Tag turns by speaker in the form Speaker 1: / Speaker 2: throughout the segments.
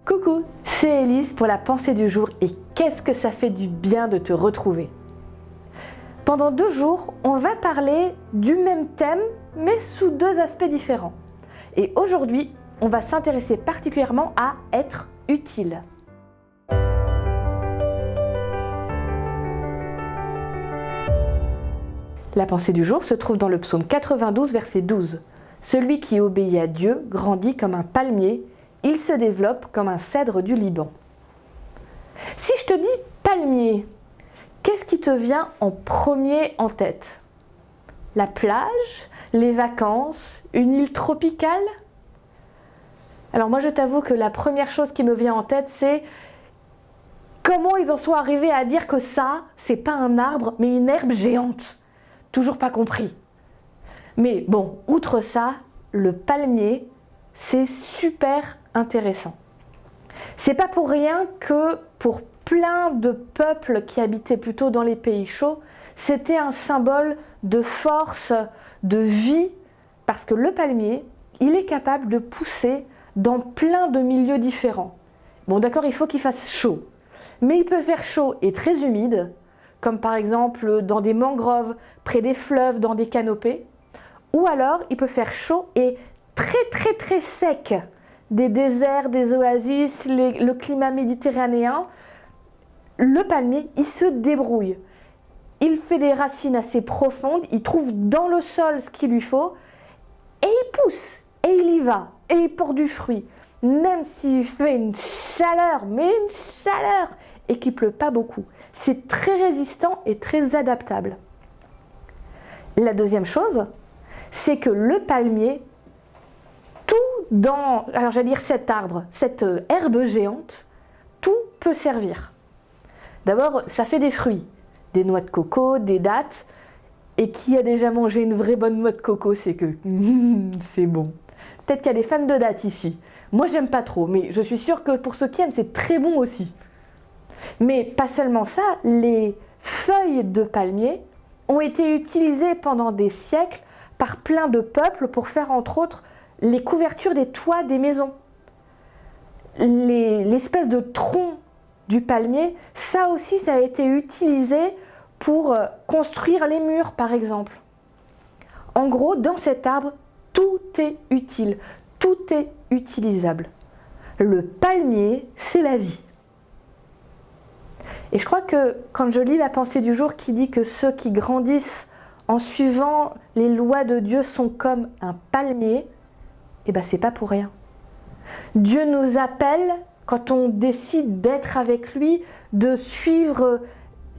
Speaker 1: Coucou, c'est Elise pour la pensée du jour et qu'est-ce que ça fait du bien de te retrouver. Pendant 2 jours, on va parler du même thème mais sous 2 aspects différents. Et aujourd'hui, on va s'intéresser particulièrement à être utile. La pensée du jour se trouve dans le psaume 92, verset 12. Celui qui obéit à Dieu grandit comme un palmier, il se développe comme un cèdre du Liban. Si je te dis palmier, qu'est-ce qui te vient en premier en tête? La plage, les vacances, une île tropicale? Alors moi je t'avoue que la première chose qui me vient en tête c'est comment ils en sont arrivés à dire que ça, c'est pas un arbre mais une herbe géante. Toujours pas compris. Mais bon, outre ça, le palmier, c'est super intéressant. C'est pas pour rien que pour plein de peuples qui habitaient plutôt dans les pays chauds, c'était un symbole de force, de vie, parce que le palmier, il est capable de pousser dans plein de milieux différents. Bon d'accord, il faut qu'il fasse chaud, mais il peut faire chaud et très humide, comme par exemple dans des mangroves, près des fleuves, dans des canopées, ou alors il peut faire chaud et très sec, des déserts, des oasis, le climat méditerranéen. Le palmier, il se débrouille. Il fait des racines assez profondes, il trouve dans le sol ce qu'il lui faut, et il pousse, et il y va, et il porte du fruit. Même s'il fait une chaleur, mais une chaleur, et qu'il ne pleut pas beaucoup. C'est très résistant et très adaptable. La deuxième chose, c'est que le palmier, alors j'allais dire cet arbre, cette herbe géante, tout peut servir. D'abord, ça fait des fruits, des noix de coco, des dattes, et qui a déjà mangé une vraie bonne noix de coco, c'est que c'est bon. Peut-être qu'il y a des fans de dattes ici. Moi, j'aime pas trop, mais je suis sûre que pour ceux qui aiment, c'est très bon aussi. Mais pas seulement ça, les feuilles de palmier ont été utilisées pendant des siècles par plein de peuples pour faire entre autres les couvertures des toits des maisons. L'espèce de tronc du palmier, ça aussi ça a été utilisé pour construire les murs par exemple. En gros, dans cet arbre, tout est utile, tout est utilisable. Le palmier, c'est la vie. Et je crois que quand je lis la pensée du jour qui dit que ceux qui grandissent en suivant les lois de Dieu sont comme un palmier, eh bien c'est pas pour rien. Dieu nous appelle, quand on décide d'être avec lui, de suivre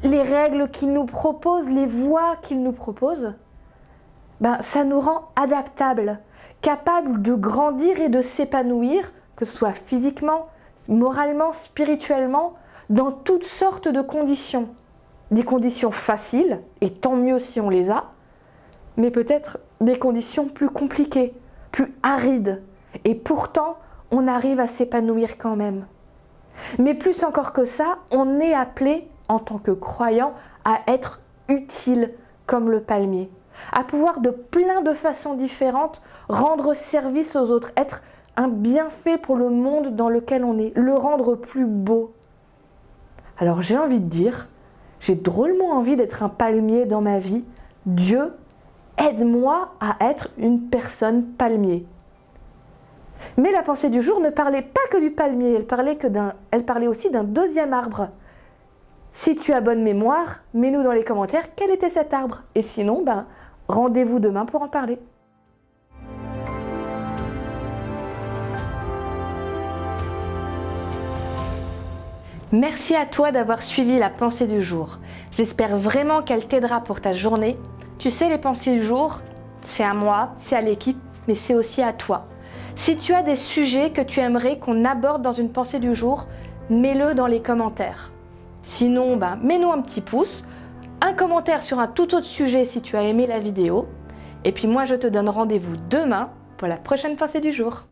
Speaker 1: les règles qu'il nous propose, les voies qu'il nous propose, ben, ça nous rend adaptables, capables de grandir et de s'épanouir, que ce soit physiquement, moralement, spirituellement, dans toutes sortes de conditions. Des conditions faciles, et tant mieux si on les a, mais peut-être des conditions plus compliquées, plus arides, et pourtant on arrive à s'épanouir quand même. Mais plus encore que ça, on est appelé en tant que croyant à être utile comme le palmier, à pouvoir de plein de façons différentes rendre service aux autres, être un bienfait pour le monde dans lequel on est, le rendre plus beau. Alors j'ai envie de dire, j'ai drôlement envie d'être un palmier dans ma vie. Dieu, aide-moi à être une personne palmier. Mais la pensée du jour ne parlait pas que du palmier, elle parlait aussi d'un deuxième arbre. Si tu as bonne mémoire, mets-nous dans les commentaires quel était cet arbre. Et sinon, rendez-vous demain pour en parler. Merci à toi d'avoir suivi la pensée du jour. J'espère vraiment qu'elle t'aidera pour ta journée. Tu sais, les pensées du jour, c'est à moi, c'est à l'équipe, mais c'est aussi à toi. Si tu as des sujets que tu aimerais qu'on aborde dans une pensée du jour, mets-le dans les commentaires. Sinon, mets-nous un petit pouce, un commentaire sur un tout autre sujet si tu as aimé la vidéo. Et puis moi, je te donne rendez-vous demain pour la prochaine pensée du jour.